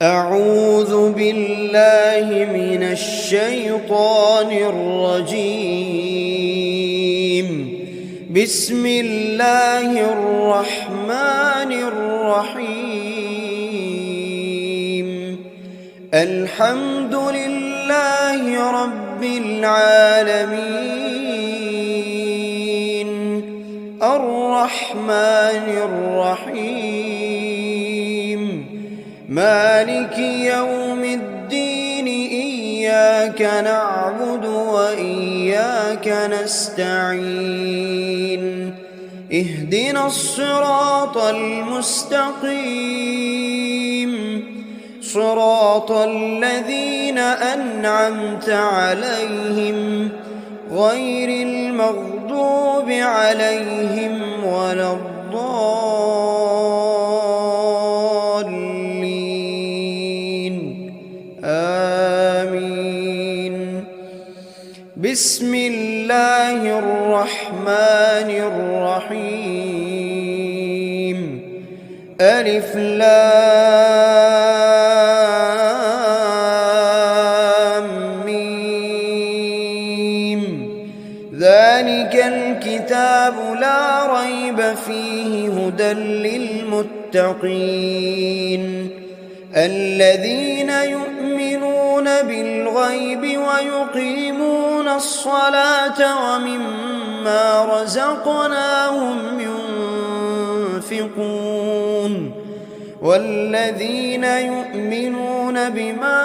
أعوذ بالله من الشيطان الرجيم. بسم الله الرحمن الرحيم. الحمد لله رب العالمين، الرحمن الرحيم، مالك يوم الدين. إياك نعبد وإياك نستعين. اهدنا الصراط المستقيم، صراط الذين أنعمت عليهم غير المغضوب عليهم ولا الضالين. آمين. بسم الله الرحمن الرحيم. ألف لام ميم. ذلك الكتاب لا ريب فيه هدى للمتقين، الذين يؤمنون بالغيب ويقيمون الصلاة ومما رزقناهم ينفقون، والذين يؤمنون بما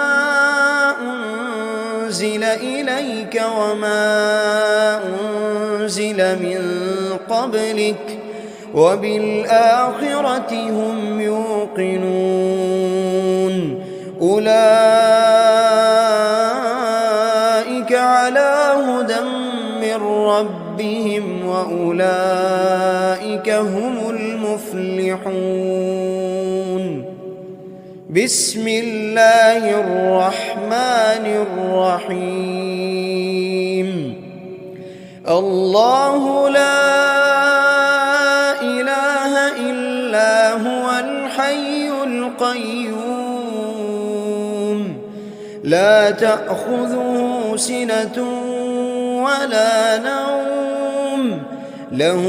أنزل إليك وما أنزل من قبلك وبالآخرة هم يوقنون. أولئك على هدى من ربهم وأولئك هم المفلحون. بسم الله الرحمن الرحيم. الله لا إله إلا هو الحي القيوم، لا تأخذه سنة ولا نوم، له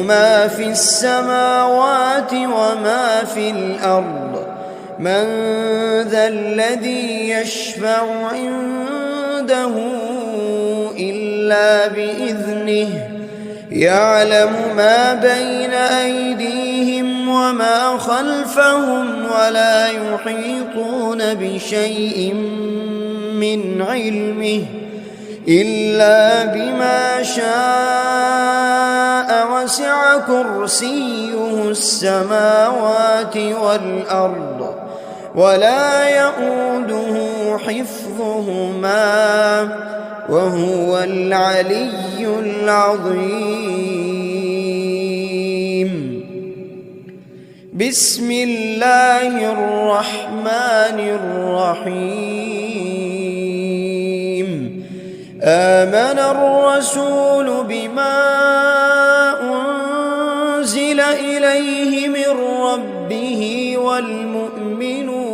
ما في السماوات وما في الأرض. من ذا الذي يشفع عنده إلا بإذنه، يعلم ما بين أيديهم وما خلفهم ولا يحيطون بشيء من علمه إلا بما شاء، وسع كرسيه السماوات والأرض ولا يئوده حفظهما وهو العلي العظيم. بسم الله الرحمن الرحيم. آمن الرسول بما أنزل إليه من ربه والمؤمنون،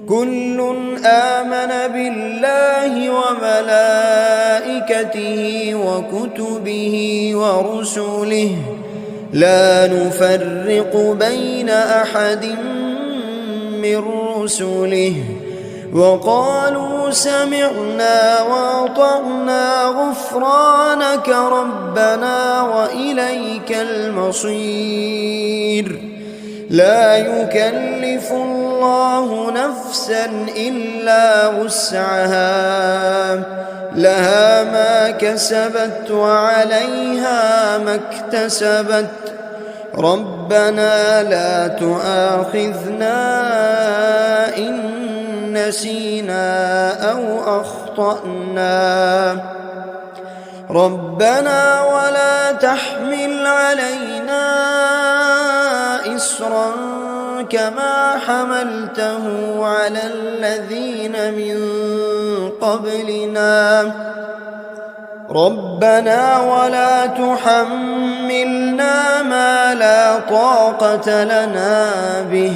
كل آمن بالله وملائكته وكتبه ورسله، لا نفرق بين أحد من رسله، وقالوا سمعنا وأطعنا غفرانك ربنا وإليك المصير. لا يكلف الله نفسا إلا وسعها، لها ما كسبت وعليها ما اكتسبت. ربنا لا تؤاخذنا إن نسينا أو أخطأنا، ربنا ولا تحمل علينا إصرا كما حملته على الذين من قبلنا، ربنا ولا تحملنا ما لا طاقة لنا به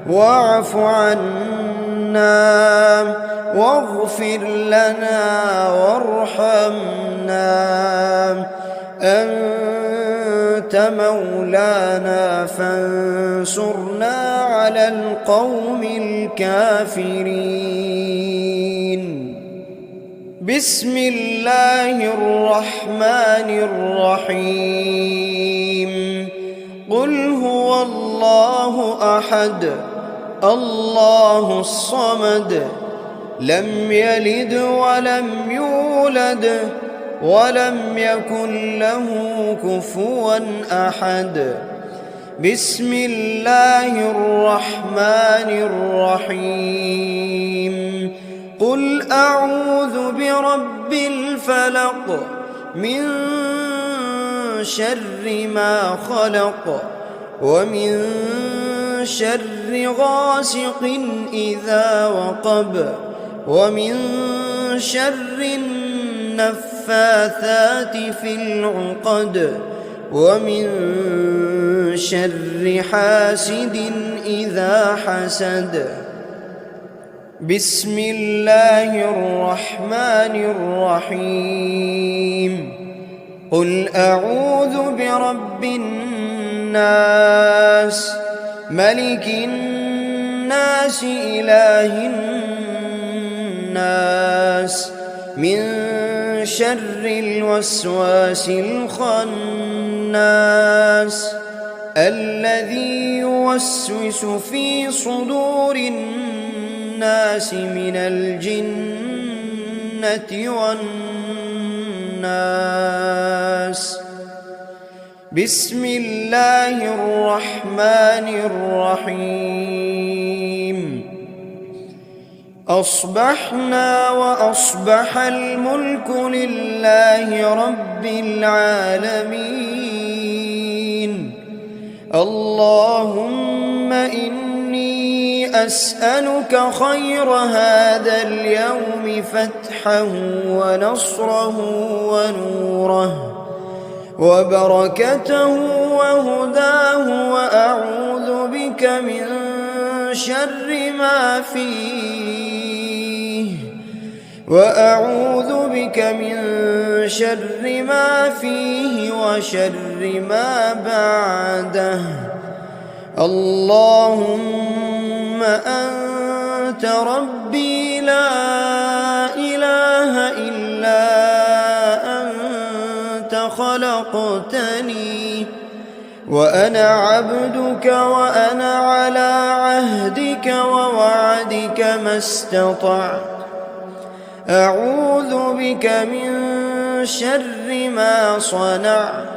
واعف عنا واغفر لنا وارحمنا أنت مولانا فانصرنا على القوم الكافرين. بسم الله الرحمن الرحيم. قل هو الله أحد الله الصمد لم يلد ولم يولد ولم يكن له كفوا أحد. بسم الله الرحمن الرحيم. قل أعوذ برب الفلق من شر ما خلق ومن شر غاسق إذا وقب ومن شر النفاثات في العقد ومن شر حاسد إذا حسد. بسم الله الرحمن الرحيم. قل أعوذ برب الناس ملك الناس إله الناس من شر الوسواس الخناس الذي يوسوس في صدور الناس من الجنة والناس. بسم الله الرحمن الرحيم. أصبحنا وأصبح الملك لله رب العالمين. اللهم إني أسألك خير هذا اليوم فتحه ونصره ونوره وبركته وهداه وأعوذ بك من شر ما فيه وشر ما بعده. اللهم أنت ربي لا إله إلا أنت خلقتني وأنا عبدك وأنا على عهدك ووعدك ما استطعت. أعوذ بك من شر ما صنعت.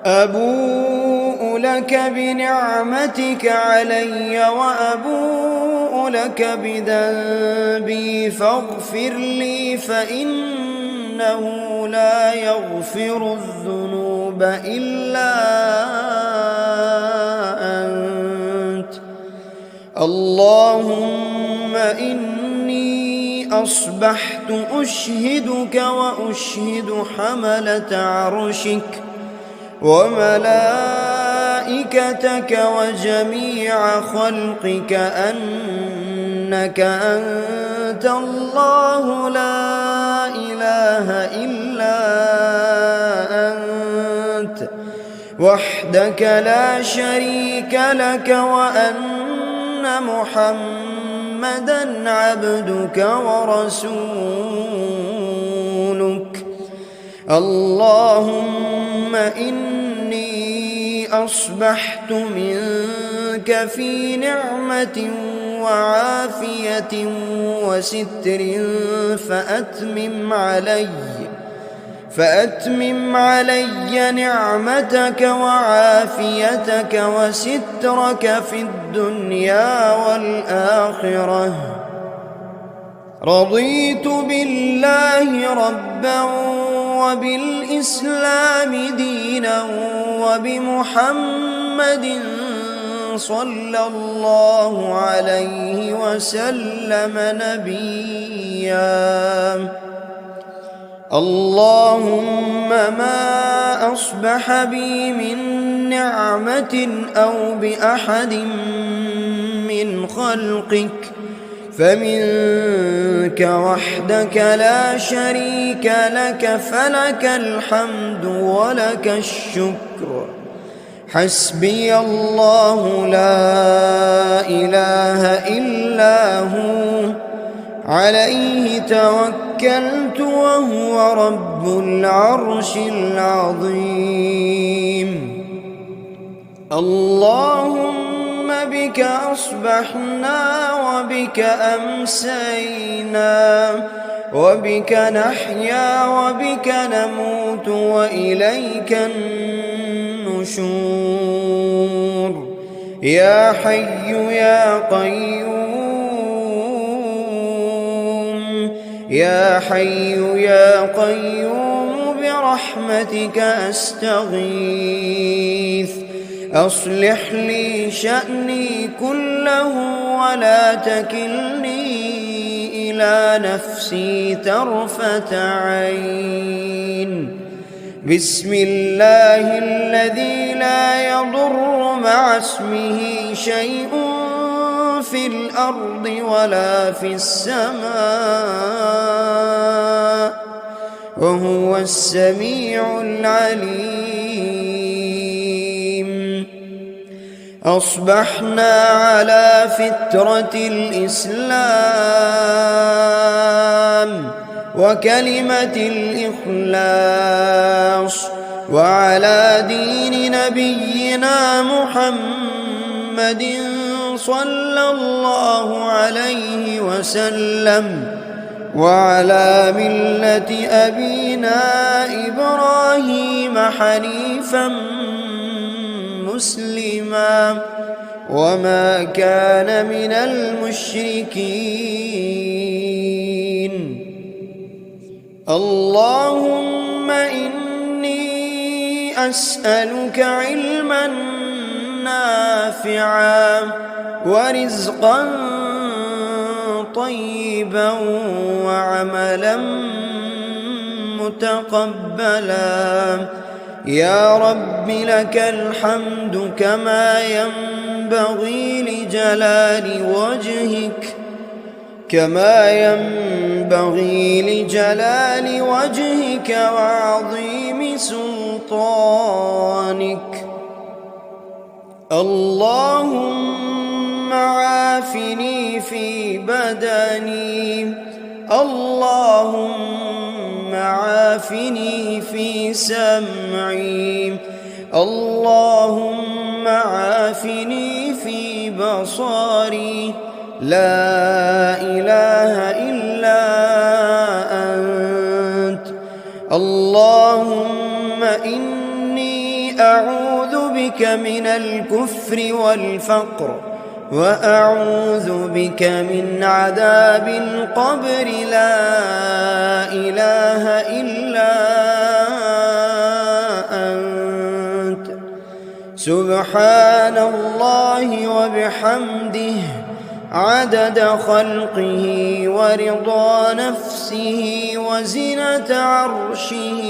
أبوء لك بنعمتك علي وأبوء لك بذنبي فاغفر لي فإنه لا يغفر الذنوب إلا أنت. اللهم إني أصبحت أشهدك وأشهد حملة عرشك وملائكتك وجميع خلقك أنك أنت الله لا إله إلا أنت وحدك لا شريك لك وأن محمدًا عبدك ورسولك. اللهم إني أصبحت منك في نعمة وعافية وستر فأتمم علي نعمتك وعافيتك وسترك في الدنيا والآخرة. رضيت بالله ربا وبالإسلام دينا وبمحمد صلى الله عليه وسلم نبيا. اللهم ما أصبح بي من نعمة أو بأحد من خلقك فمنك وحدك لا شريك لك، فلك الحمد ولك الشكر. حسبي الله لا إله إلا هو، عليه توكلت وهو رب العرش العظيم. اللهم بك أصبحنا وبك أمسينا، وبك نحيا وبك نموت وإليك النشور. يا حي يا قيوم، يا حي يا قيوم برحمتك أستغيث. أصلح لي شأني كله ولا تكلني إلى نفسي طرفة عين. بسم الله الذي لا يضر مع اسمه شيء في الأرض ولا في السماء، وهو السميع العليم. أصبحنا على فطرة الإسلام وكلمة الإخلاص، وعلى دين نبينا محمد صلى الله عليه وسلم، وعلى ملة أبينا إبراهيم حنيفا مسلما وما كان من المشركين. اللهم إني أسألك علما نافعا ورزقا طيبا وعملا متقبلا. يا رب لك الحمد كما ينبغي لجلال وجهك وعظيم سلطانك. اللهم عافني في بدني، اللهم عافني في سمعي، اللهم عافني في بصري. لا إله إلا أنت. اللهم إني أعوذ بك من الكفر والفقر، وأعوذ بك من عذاب القبر. لا إله إلا أنت. سبحان الله وبحمده عدد خلقه ورضا نفسه وزنة عرشه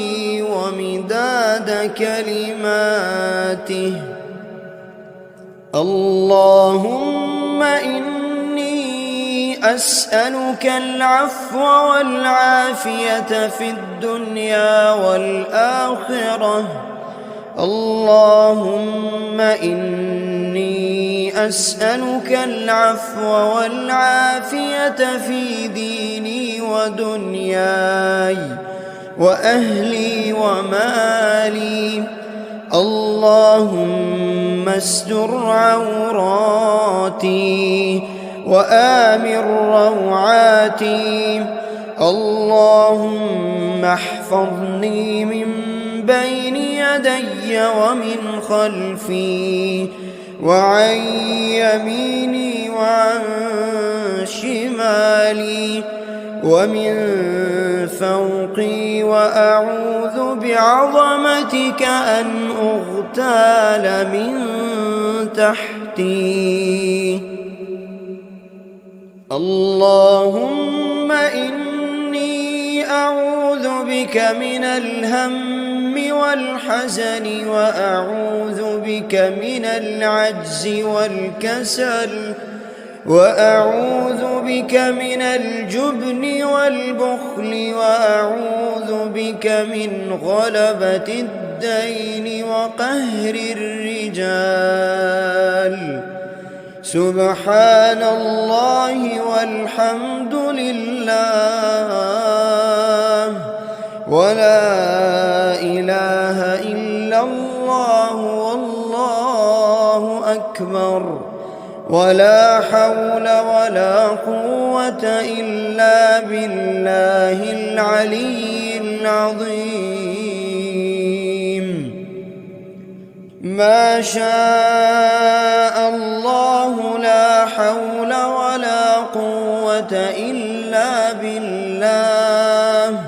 ومداد كلماته. اللهم إني أسألك العفو والعافية في الدنيا والآخرة. اللهم إني أسألك العفو والعافية في ديني ودنياي وأهلي ومالي. اللهم استر عوراتي وآمن روعاتي. اللهم احفظني من بين يدي ومن خلفي وعن يميني وعن شمالي ومن فوقي، وأعوذ بعظمتك أن أغتال من تحتي. اللهم إني أعوذ بك من الهم والحزن، وأعوذ بك من العجز والكسل، وأعوذ بك من الجبن والبخل وأعوذ بك من غلبة الدين وقهر الرجال. سبحان الله والحمد لله ولا إله إلا الله والله أكبر ولا حول ولا قوة إلا بالله العلي العظيم. ما شاء الله لا حول ولا قوة إلا بالله.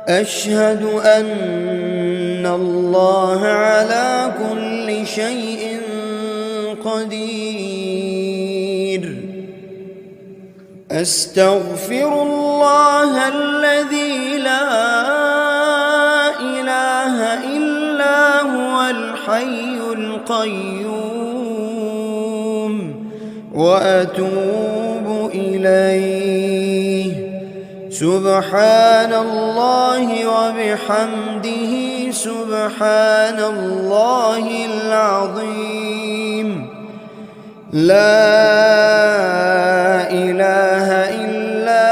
أشهد أن الله على كل شيء قدير. أستغفر الله الذي لا إله إلا هو الحي القيوم وأتوب إليه. سبحان الله وبحمده سبحان الله العظيم. لا إله إلا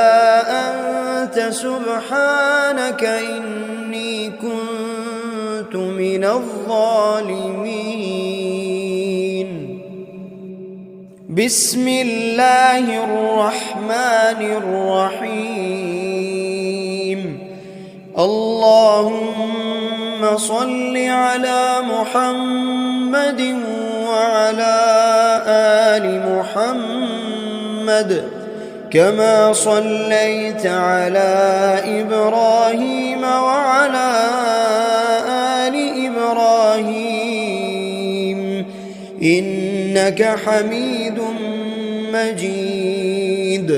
أنت سبحانك إني كنت من الظالمين. بسم الله الرحمن الرحيم. اللهم صل على محمد وعلى آل محمد كما صليت على إبراهيم وعلى آل إبراهيم إنك حميد مجيد.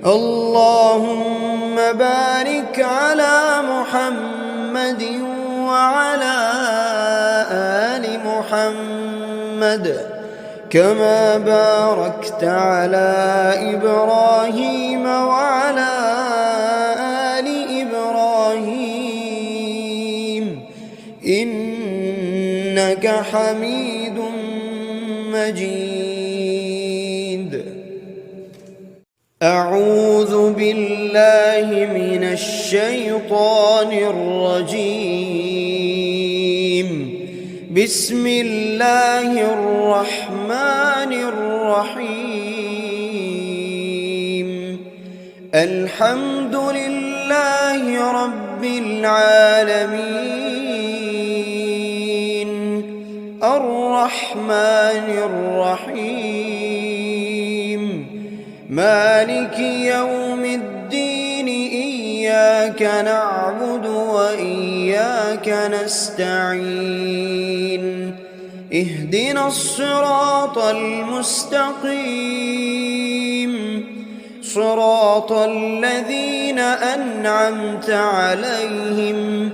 اللهم بارك على محمد وعلى آل محمد كما باركت على إبراهيم وعلى آل إبراهيم إنك حميد مجيد. أعوذ بالله من الشيطان الرجيم. بسم الله الرحمن الرحيم. الحمد لله رب العالمين الرحمن الرحيم مالك يوم الدين. إياك نعبد وإياك نستعين. اهدنا الصراط المستقيم صراط الذين أنعمت عليهم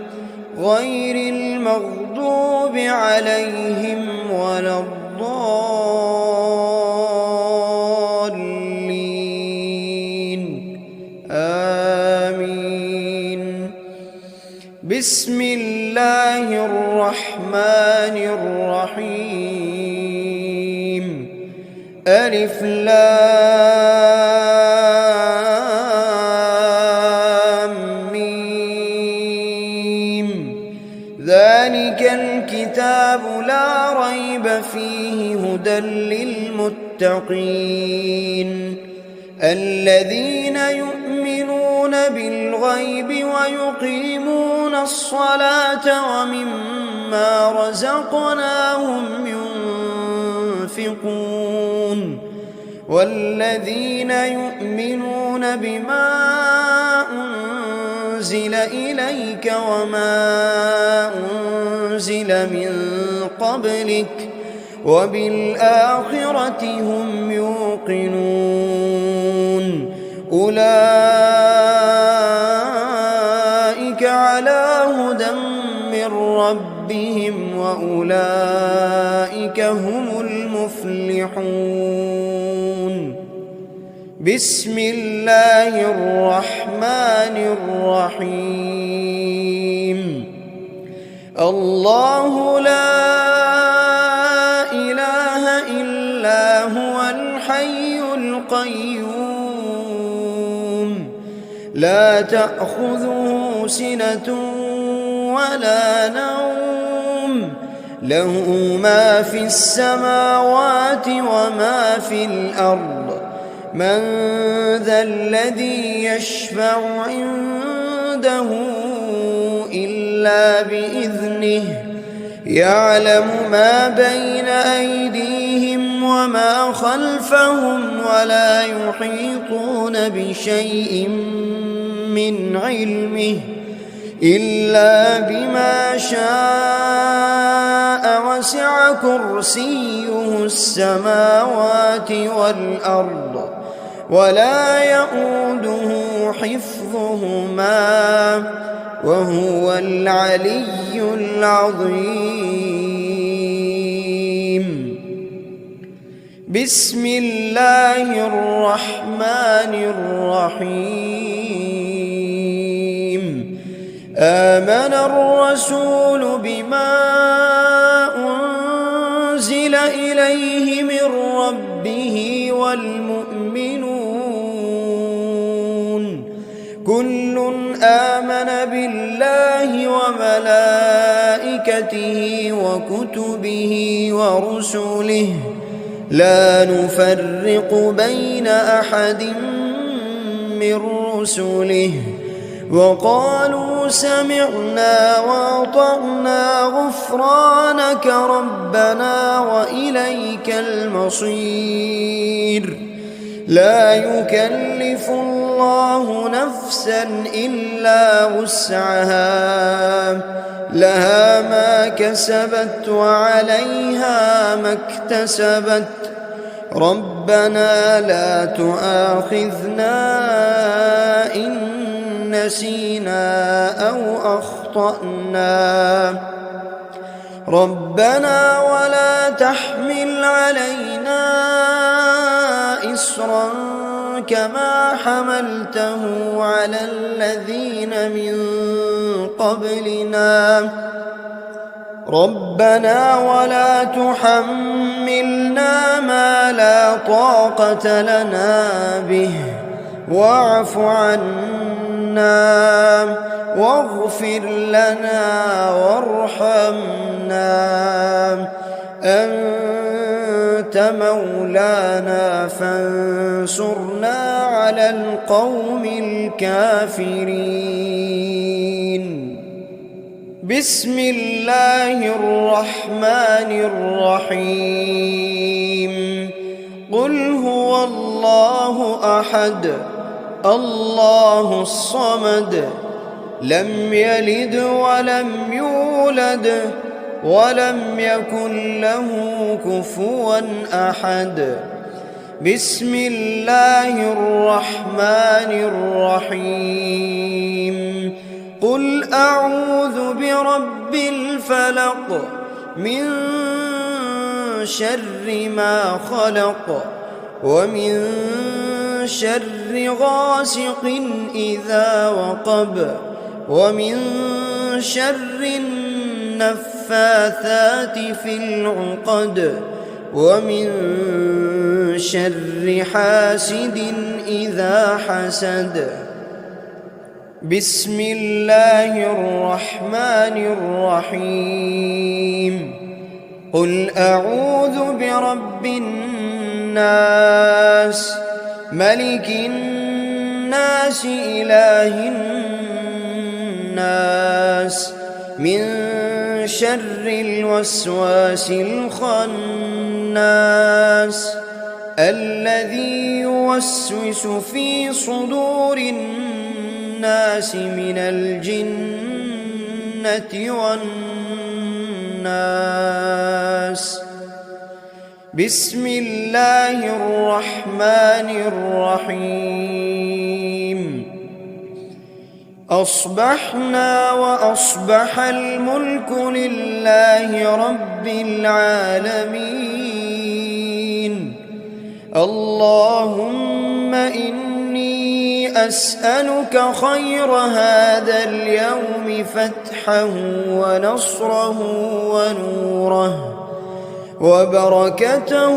غير المغضوب عليهم ولا الضالين. آمين. بسم الله الرحمن الرحيم. ألف لام ميم. ذلك الكتاب لا ريب فيه هدى للمتقين الذين يؤمنون بالغيب ويقيمون الصلاة ومما رزقناهم ينفقون والذين يؤمنون بما أنزل إليك وما أنزل من قبلك وبالآخرة هم يوقنون. أولئك على هدى من ربهم وأولئك هم المفلحون. بسم الله الرحمن الرحيم الله لا إله إلا هو الحي القيوم لا تأخذه سنة ولا نوم له ما في السماوات وما في الأرض من ذا الذي يشفع عنده إلا بإذنه يعلم ما بين أيديهم وما خلفهم ولا يحيطون بشيء من علمه إلا بما شاء وسع كرسيه السماوات والأرض ولا يؤوده حفظهما وهو العلي العظيم بسم الله الرحمن الرحيم آمن الرسول بما أنزل إليه من ربه والمؤمنون كل آمن بالله وملائكته وكتبه ورسله لا نفرق بين أحد من رسله وقالوا سمعنا وأطعنا غفرانك ربنا وإليك المصير لا يكلف الله نفسا إلا وسعها لها ما كسبت وعليها ما اكتسبت ربنا لا تؤاخذنا إن نسينا أو أخطأنا ربنا ولا تحمل علينا إصرا كما حملته على الذين من قبلنا ربنا ولا تحملنا ما لا طاقة لنا به واعف عنا واغفر لنا وارحمنا أنت مولانا فانصرنا على القوم الكافرين بسم الله الرحمن الرحيم قل هو الله أحد الله الصمد لم يلد ولم يولد ولم يكن له كفوا أحد بسم الله الرحمن الرحيم قل أعوذ برب الفلق من شر ما خلق ومن شر غاسق إذا وقب ومن شر النفاثات في العقد ومن شر حاسد إذا حسد بسم الله الرحمن الرحيم قل أعوذ برب الناس ملك الناس إله الناس من شر الوسواس الخناس الذي يوسوس في صدور الناس من الجنة والناس بسم الله الرحمن الرحيم أصبحنا وأصبح الملك لله رب العالمين اللهم إني أسألك خير هذا اليوم فتحه ونصره ونوره وبركته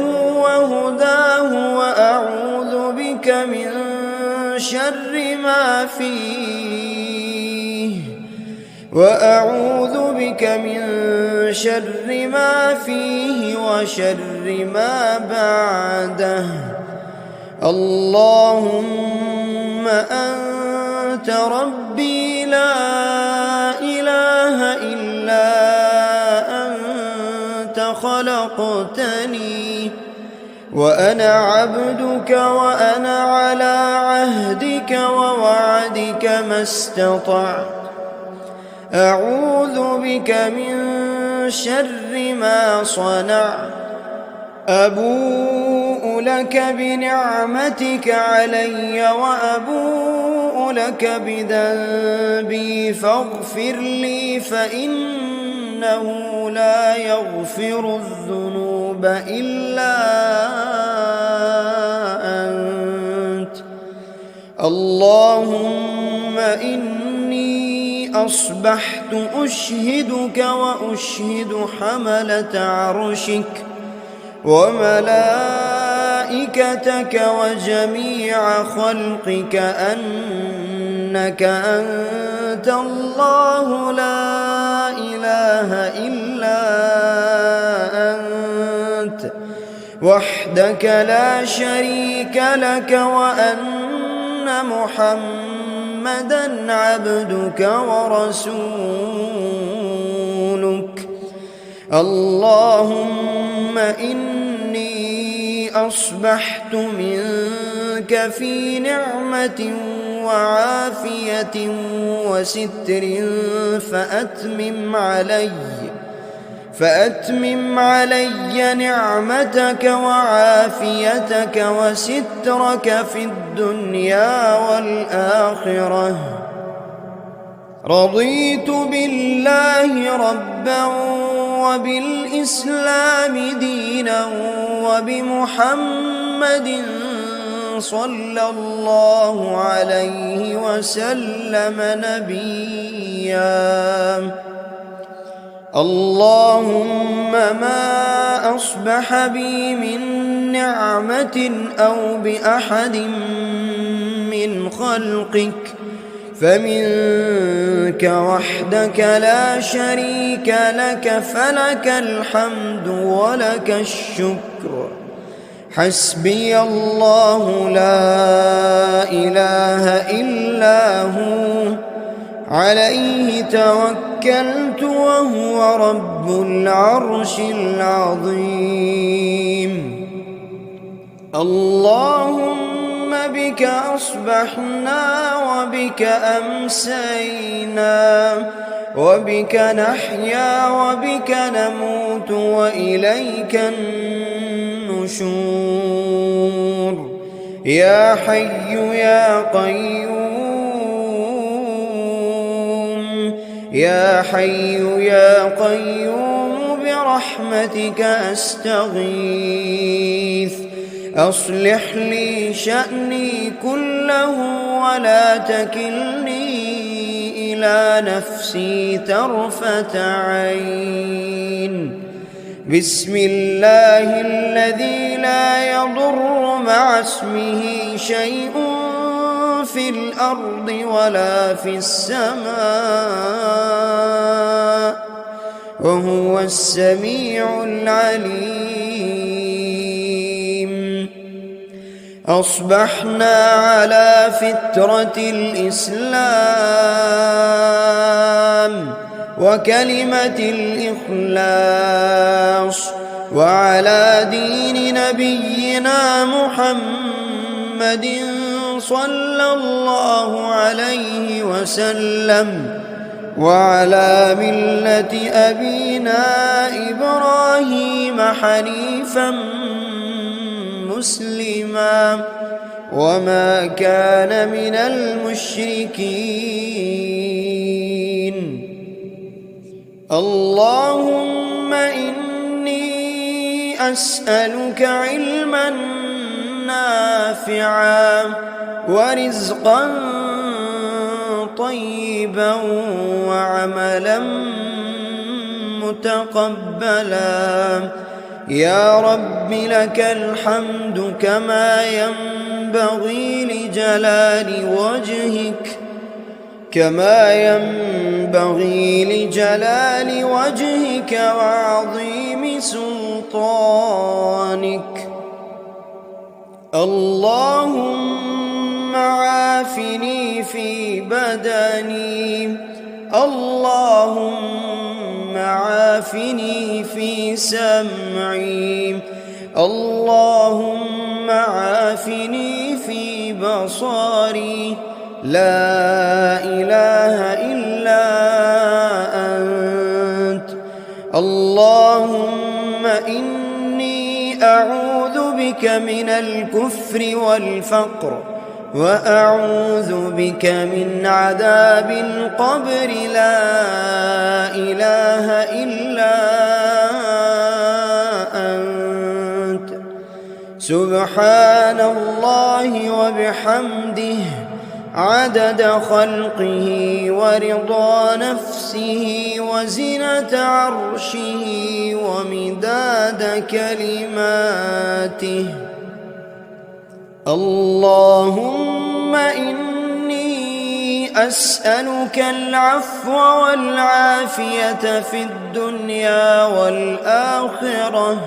وهداه، وأعوذ بك من شر ما فيه وشر ما بعده. اللهم أنت ربي لا إله إلا أنت خلقتني وأنا عبدك وأنا على عهدك ووعدك ما استطعت. أعوذ بك من شر ما صنعت. أبوء لك بنعمتك علي وأبوء لك بذنبي فاغفر لي، فإنه لا يغفر الذنوب إلا أنت. اللهم إني أصبحت أشهدك وأشهد حملة عرشك وملائكتك وجميع خلقك أنك أنت الله لا إله إلا أنت وحدك لا شريك لك، وأن محمدًا عبدك ورسولك. اللهم إني أصبحت منك في نعمة وعافية وستر فأتمم علي نعمتك وعافيتك وسترك في الدنيا والآخرة. رضيت بالله ربا وبالإسلام دينا وبمحمد صلى الله عليه وسلم نبيا. اللهم ما أصبح بي من نعمة أو بأحد من خلقك فمنك وحدك لا شريك لك، فلك الحمد ولك الشكر. حسبي الله لا إله إلا هو عليه توكلت وهو رب العرش العظيم. اللهم بك أصبحنا وبك أمسينا وبك نحيا وبك نموت وإليك النشور. يا حي يا قيوم، يا حي يا قيوم برحمتك أستغيث. أصلح لي شأني كله ولا تكلني إلى نفسي طرفة عين. بسم الله الذي لا يضر مع اسمه شيء في الأرض ولا في السماء وهو السميع العليم. أصبحنا على فطرة الإسلام وكلمة الإخلاص وعلى دين نبينا محمد صلى الله عليه وسلم وعلى ملة أبينا إبراهيم حنيفا مسلما وما كان من المشركين. اللهم إني أسألك علما نافعا نافعا ورزقا طيبا وعملا متقبلا. يا رب لك الحمد كما ينبغي لجلال وجهك وعظيم سلطانك. اللهم عافني في بدني، اللهم عافني في سمعي، اللهم عافني في بصري. لا إله إلا أنت. اللهم إني أعوذ بك من الكفر والفقر، وأعوذ بك من عذاب القبر. لا إله إلا أنت. سبحان الله وبحمده عدد خلقه ورضا نفسه وزنة عرشه ومداد كلماته. اللهم إني أسألك العفو والعافية في الدنيا والآخرة.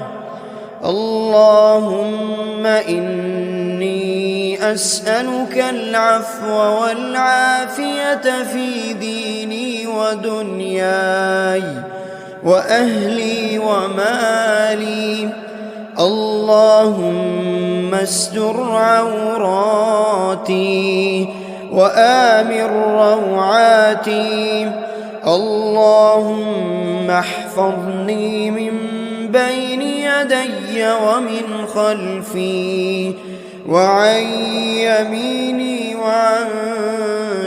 اللهم إني أسألك العفو والعافية في ديني ودنياي وأهلي ومالي. اللهم استر عوراتي وآمن روعاتي. اللهم احفظني من بين يدي ومن خلفي وعن يميني وعن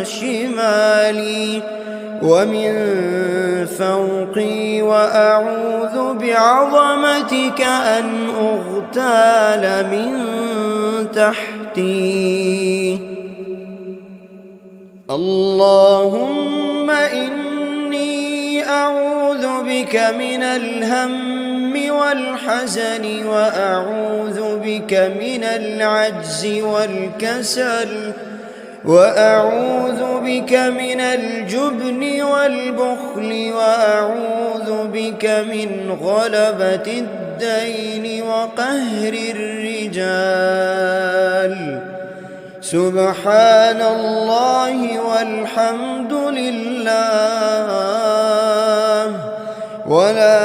شمالي ومن فوقي، وأعوذ بعظمتك أن أغتال من تحتي. اللهم إني أعوذ بك من الهم والحزن، وأعوذ بك من العجز والكسل، وأعوذ بك من الجبن والبخل، وأعوذ بك من غلبة الدين وقهر الرجال. سبحان الله والحمد لله ولا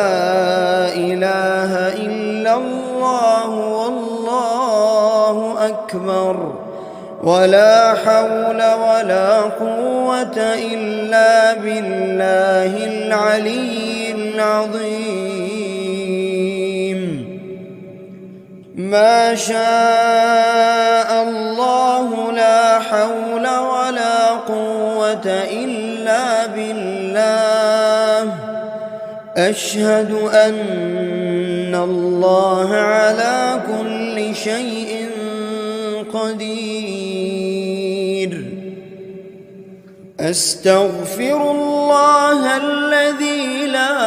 إله إلا الله والله أكبر، ولا حول ولا قوة إلا بالله العلي العظيم. ما شاء الله لا حول ولا قوة إلا بالله. أشهد أن الله على كل شيء قدير. أستغفر الله الذي لا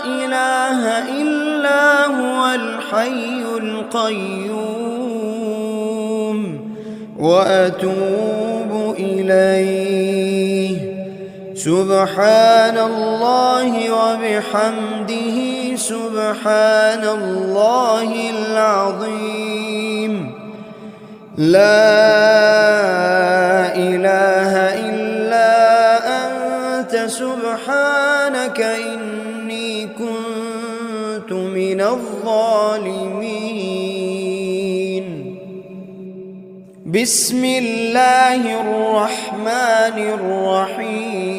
إله إلا هو الحي القيوم، وأتوب إليه. سبحان الله وبحمده سبحان الله العظيم. لا إله إلا أنت سبحانك إني كنت من الظالمين. بسم الله الرحمن الرحيم.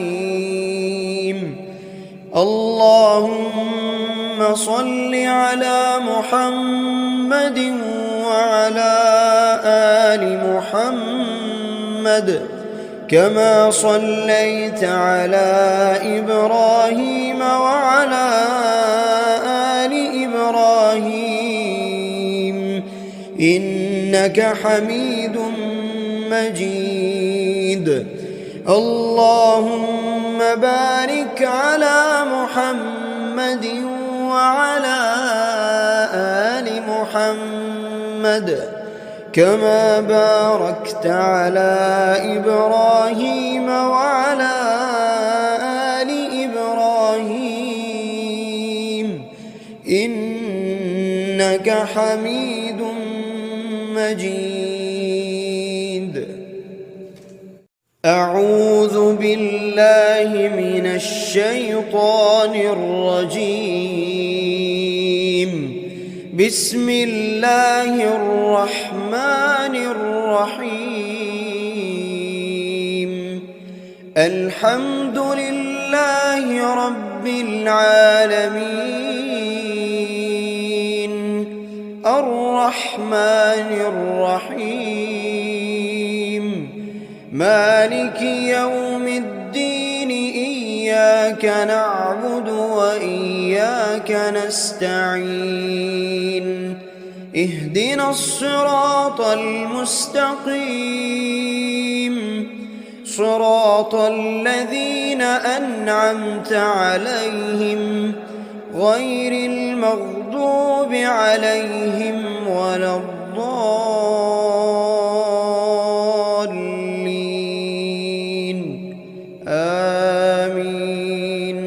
اللهم صل على محمد وعلى آل محمد كما صليت على إبراهيم وعلى آل إبراهيم إنك حميد مجيد. اللهم بارك على محمد وعلى آل محمد كما باركت على إبراهيم وعلى آل إبراهيم إنك حميد مجيد. أعوذ بالله من الشيطان الرجيم. بسم الله الرحمن الرحيم. الحمد لله رب العالمين الرحمن الرحيم مالك يوم الدين إياك نعبد وإياك نستعين اهدنا الصراط المستقيم صراط الذين أنعمت عليهم غير المغضوب عليهم ولا الضالين آمين.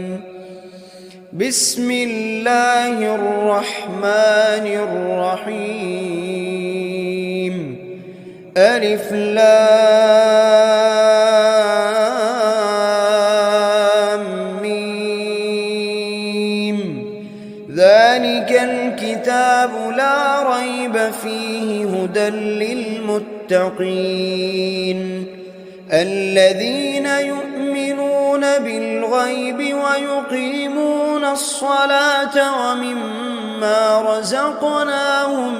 بسم الله الرحمن الرحيم. ألف لام ميم. ذلك الكتاب لا ريب فيه هدى للمتقين الذين يؤمنون بالغيب ويقيمون الصلاة ومما رزقناهم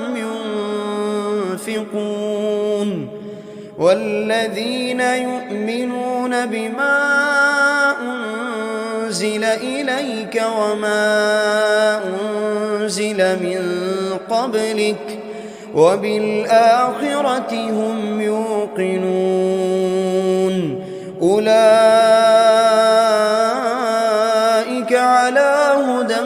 ينفقون والذين يؤمنون بما أنزل إليك وما أنزل من قبلك وبالآخرة هم يوقنون أولئك على هدى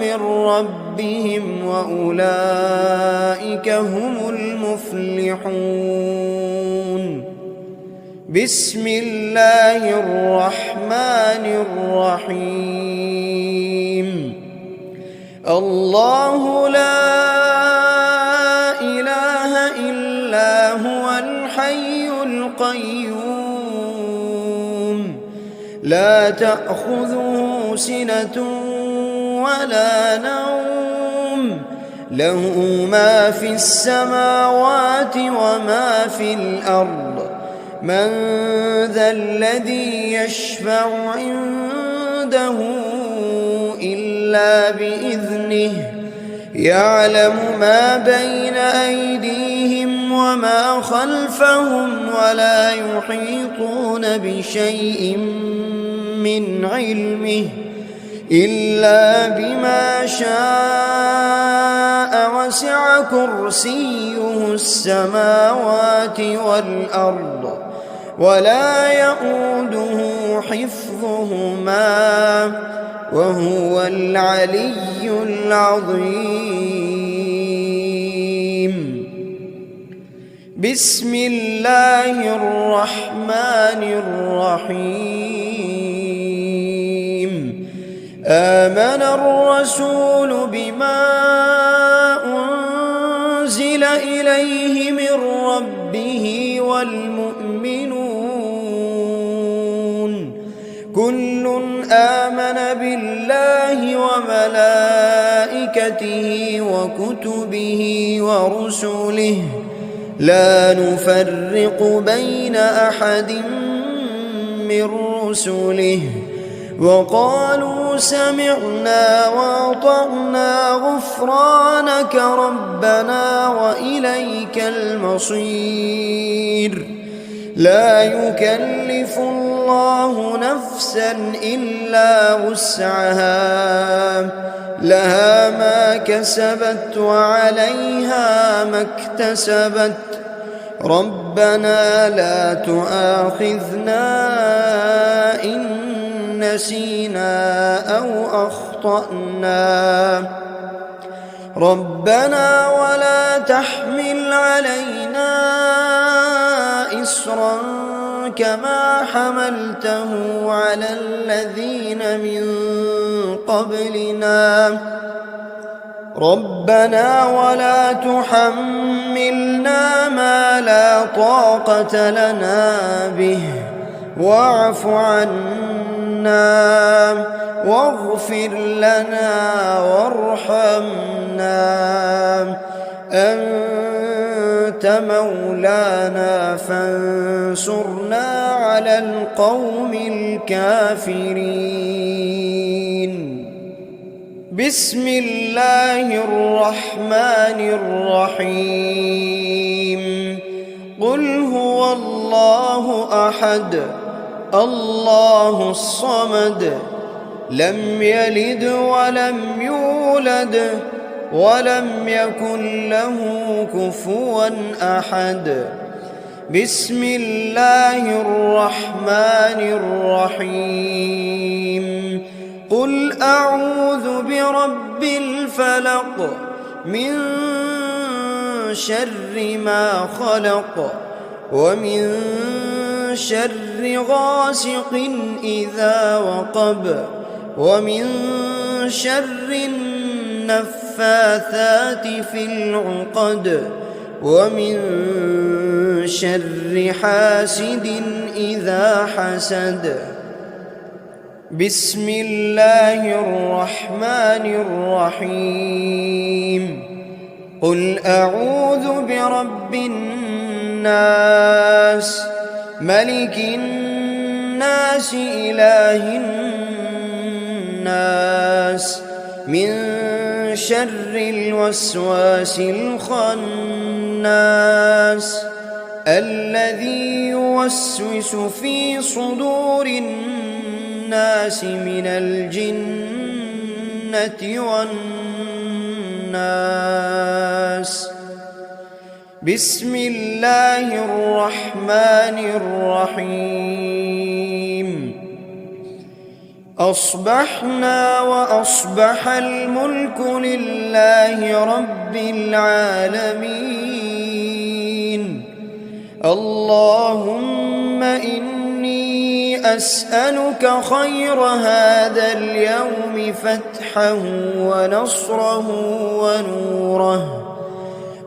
من ربهم وأولئك هم المفلحون. بسم الله الرحمن الرحيم. الله لا إله إلا هو الحي القيوم لا تأخذه سنة ولا نوم له ما في السماوات وما في الأرض من ذا الذي يشفع عنده إلا بإذنه يعلم ما بين أيديهم وما خلفهم ولا يحيطون بشيء من علمه إلا بما شاء وسع كرسيه السماوات والأرض ولا يؤوده حفظهما وهو العلي العظيم. بسم الله الرحمن الرحيم. آمن الرسول بما أنزل إليه من ربه والمؤمنون كل آمن بالله وملائكته وكتبه ورسله لا نفرق بين أحد من رسله وقالوا سمعنا وأطعنا غفرانك ربنا وإليك المصير. لا يكلف الله نفسا إلا وسعها لها ما كسبت وعليها ما اكتسبت ربنا لا تؤاخذنا إن نسينا أو أخطأنا ربنا ولا تحمل علينا إصرا كما حملته على الذين من قبلنا ربنا ولا تحملنا ما لا طاقة لنا به واعف عنا واغفر لنا وارحمنا أنت مولانا فانصرنا على القوم الكافرين. بسم الله الرحمن الرحيم. قل هو الله أحد الله الصمد لم يلد ولم يولد ولم يكن له كفوا أحد. بسم الله الرحمن الرحيم. قل أعوذ برب الفلق من شر ما خلق ومن شر غاسق إذا وقب ومن شر النفاثات في العقد ومن شر حاسد إذا حسد. بسم الله الرحمن الرحيم. قل أعوذ برب الناس ملك الناس إله الناس من شر الوسواس الخناس الذي يوسوس في صدور الناس من الجنة والناس. بسم الله الرحمن الرحيم. أصبحنا وأصبح الملك لله رب العالمين. اللهم إني أسألك خير هذا اليوم فتحه ونصره ونوره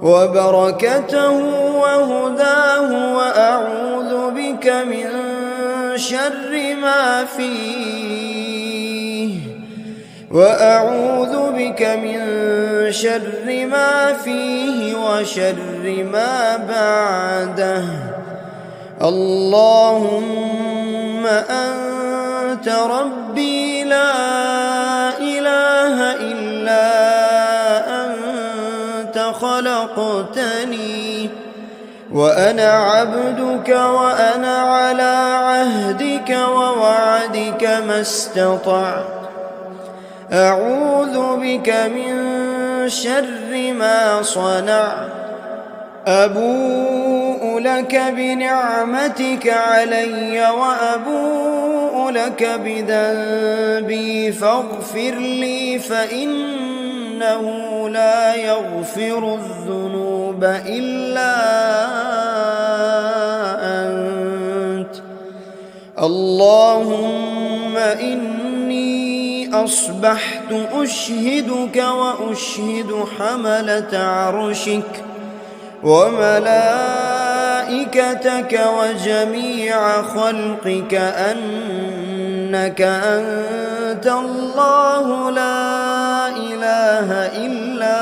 وبركته وهداه وأعوذ بك من شر ما فيه وشر ما بعده. اللهم أنت ربي لا إله إلا أنت خلقتني وأنا عبدك وأنا على عهدك ووعدك ما استطعت. أعوذ بك من شر ما صنعت. أبوء لك بنعمتك علي وأبوء لك بذنبي فاغفر لي فإنه لا يغفر الذنوب إلا أنت. اللهم إني أصبحت أشهدك وأشهد حملة عرشك وملائكتك وجميع خلقك أنك أنت الله لا إله إلا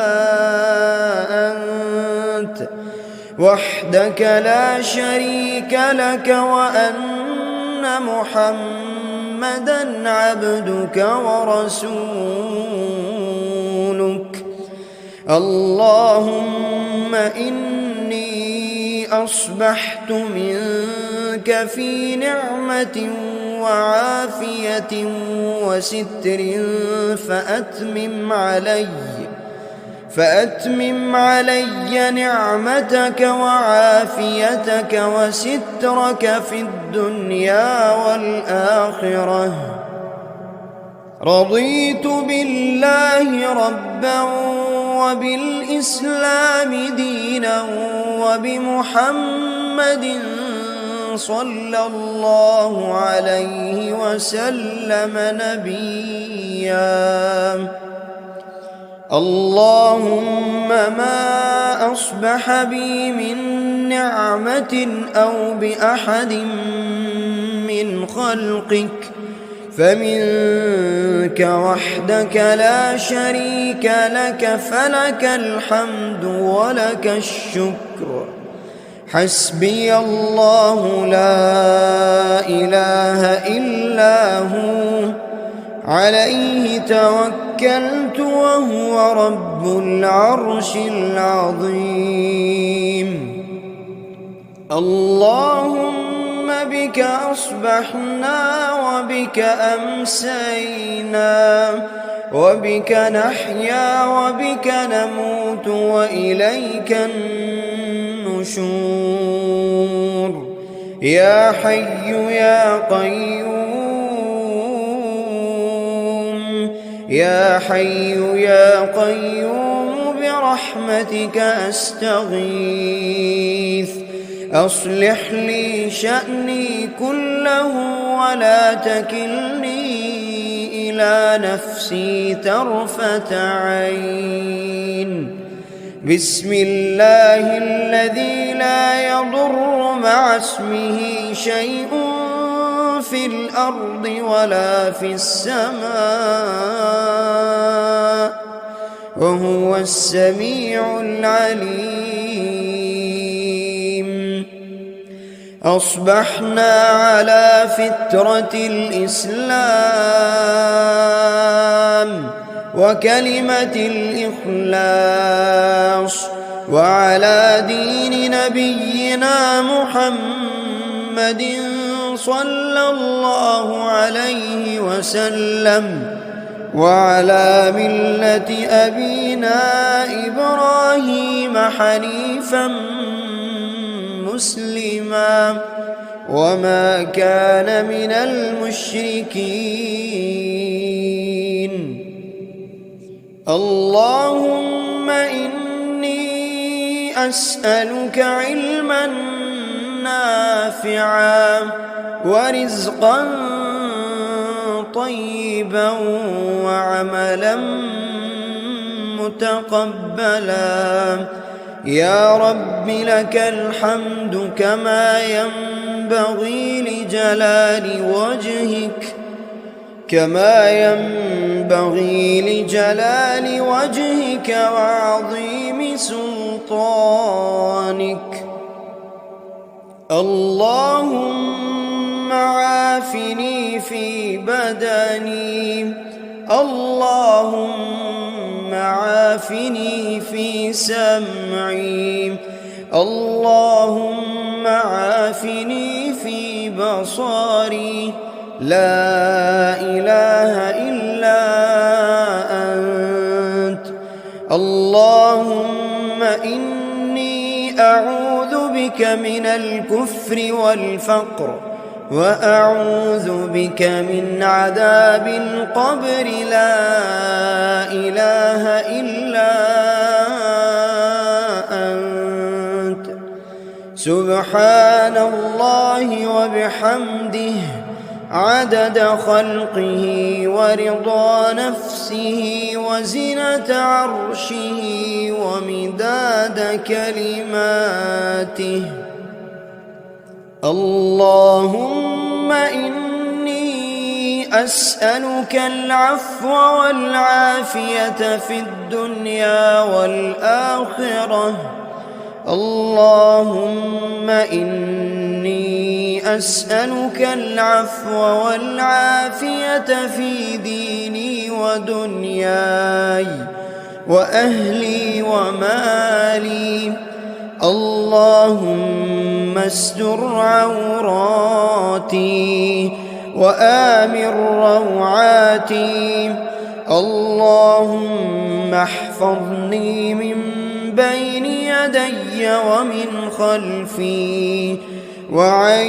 أنت وحدك لا شريك لك وأن محمدًا عبدك ورسولك. اللهم إني أصبحت منك في نعمة وعافية وستر فأتمم علي نعمتك وعافيتك وسترك في الدنيا والآخرة. رضيت بالله ربا وبالإسلام دينا وبمحمد صلى الله عليه وسلم نبيا. اللهم ما أصبح بي من نعمة أو بأحد من خلقك فمنك وحدك لا شريك لك، فلك الحمد ولك الشكر. حسبي الله لا إله إلا هو، عليه توكلت وهو رب العرش العظيم. اللهم بك أصبحنا وبك أمسينا وبك نحيا وبك نموت وإليك النشور. يا حي يا قيوم، يا حي يا قيوم برحمتك أستغيث. أصلح لي شأني كله ولا تكلني إلى نفسي طرفة عين. بسم الله الذي لا يضر مع اسمه شيء في الأرض ولا في السماء وهو السميع العليم. أصبحنا على فطرة الإسلام وكلمة الإخلاص وعلى دين نبينا محمد صلى الله عليه وسلم وعلى ملة أبينا إبراهيم حنيفا مسلما وما كان من المشركين. اللهم إني أسألك علما نافعا ورزقا طيبا وعملا متقبلا. يا رب لك الحمد كما ينبغي لجلال وجهك وعظيم سلطانك. اللهم عافني في بدني، اللهم عافني في سمعي، اللهم عافني في بصري. لا إله إلا أنت. اللهم إني أعوذ بك من الكفر والفقر وأعوذ بك من عذاب القبر. لا إله إلا أنت. سبحان الله وبحمده عدد خلقه ورضا نفسه وزنة عرشه ومداد كلماته. اللهم إني أسألك العفو والعافية في الدنيا والآخرة. اللهم إني أسألك العفو والعافية في ديني ودنياي وأهلي ومالي. اللهم استر عوراتي وآمن روعاتي. اللهم احفظني من بين يدي ومن خلفي وعن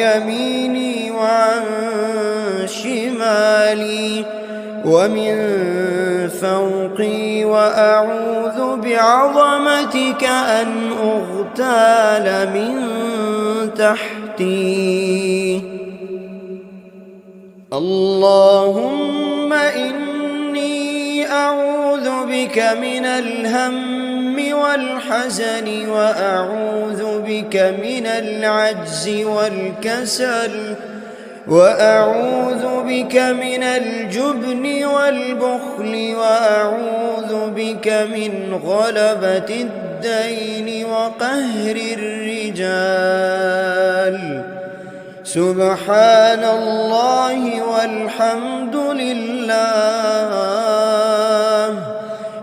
يميني وعن شمالي ومن فوقي، وأعوذ بعظمتك أن أغتال من تحتي. اللهم إني أعوذ بك من الهم والحزن، وأعوذ بك من العجز والكسل، وأعوذ بك من الجبن والبخل، وأعوذ بك من غلبة الدين وقهر الرجال. سبحان الله والحمد لله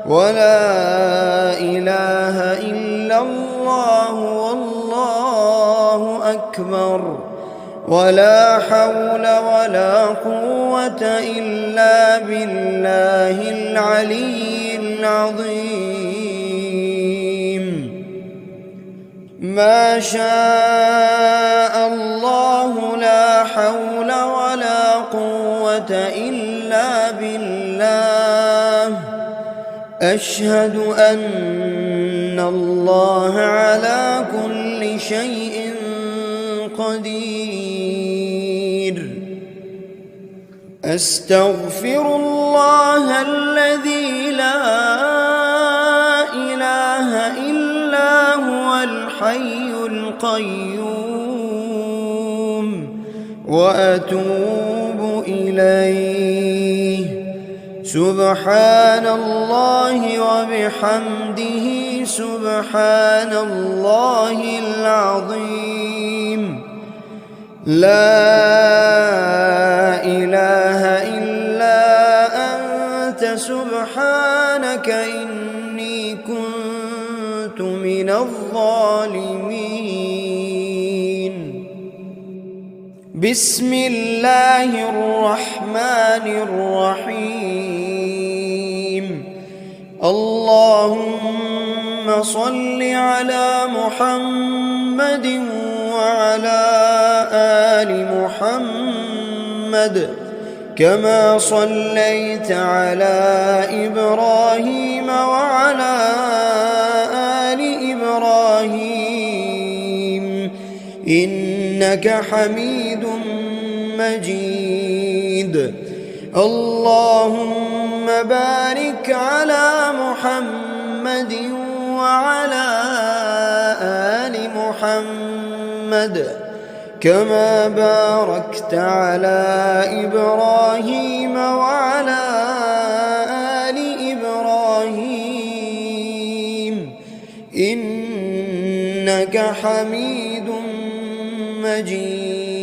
ولا إله إلا الله والله أكبر، ولا حول ولا قوة إلا بالله العلي العظيم. ما شاء الله لا حول ولا قوة إلا بالله. أشهد أن الله على كل شيء قدير. أستغفر الله الذي لا إله إلا هو الحي القيوم، وأتوب إليه. سبحان الله وبحمده سبحان الله العظيم. لا إله إلا أنت سبحانك إني كنت من الظالمين. بسم الله الرحمن الرحيم. اللهم صل على محمد وعلى آل محمد كما صليت على إبراهيم وعلى آل إبراهيم إنك حميد مجيد. اللهم بارك على محمد وعلى آل محمد كما باركت على إبراهيم وعلى آل إبراهيم إنك حميد مجيد.